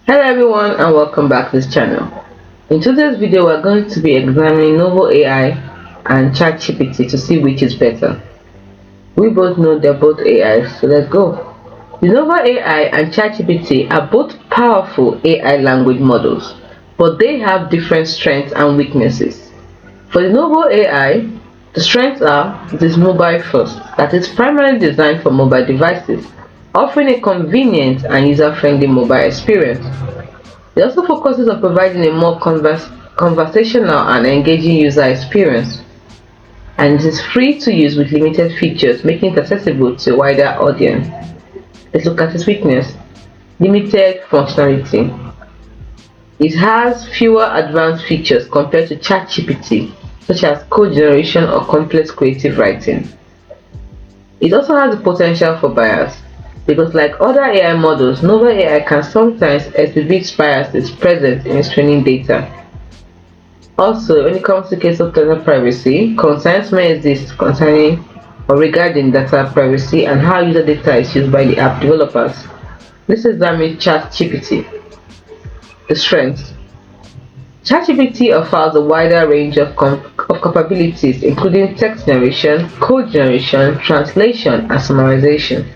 Hello everyone and welcome back to this channel. In today's video we're going to be examining NOVA AI and ChatGPT to see which is better. We both know they're both AIs, so let's go. The NOVA AI and ChatGPT are both powerful AI language models, but they have different strengths and weaknesses. For the NOVA AI, the strengths are it is mobile first, that is primarily designed for mobile devices, offering a convenient and user-friendly mobile experience. It also focuses on providing a more conversational and engaging user experience, and it is free to use with limited features, making it accessible to a wider audience. Let's look at its weakness. Limited functionality. It has fewer advanced features compared to ChatGPT, such as code generation or complex creative writing. It also has the potential for bias, because like other AI models, NOVA AI can sometimes exhibit biases present in its training data. Also, when it comes to the case of data privacy, concerns may exist concerning or regarding data privacy and how user data is used by the app developers. Let's examine ChatGPT. The strengths. ChatGPT offers a wider range of capabilities, including text generation, code generation, translation, and summarization.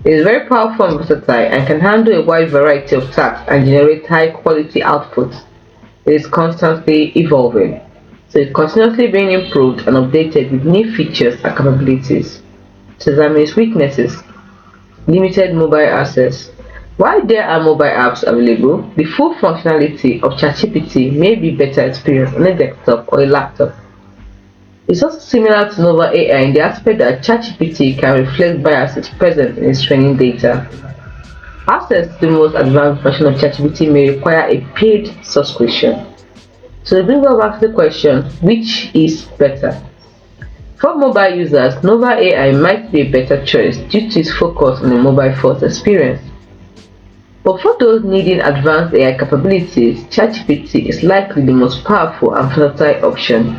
It is very powerful and versatile and can handle a wide variety of tasks and generate high-quality outputs. It is constantly evolving, so it's continuously being improved and updated with new features and capabilities. To examine its weaknesses. Limited mobile access. While there are mobile apps available, the full functionality of ChatGPT may be better experienced on a desktop or a laptop. It's also similar to NOVA AI in the aspect that ChatGPT can reflect biases present in its training data. Access to the most advanced version of ChatGPT may require a paid subscription. So it brings us back to the question, which is better? For mobile users, NOVA AI might be a better choice due to its focus on a mobile-first experience. But for those needing advanced AI capabilities, ChatGPT is likely the most powerful and versatile option.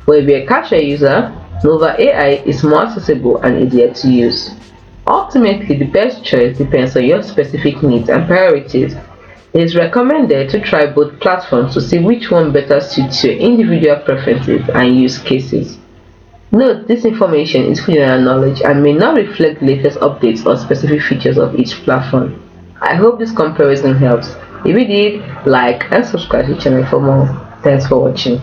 For a casual user, NOVA AI is more accessible and easier to use. Ultimately, the best choice depends on your specific needs and priorities. It is recommended to try both platforms to see which one better suits your individual preferences and use cases. Note, this information is for general knowledge and may not reflect the latest updates or specific features of each platform. I hope this comparison helps. If it did, like and subscribe to the channel for more. Thanks for watching.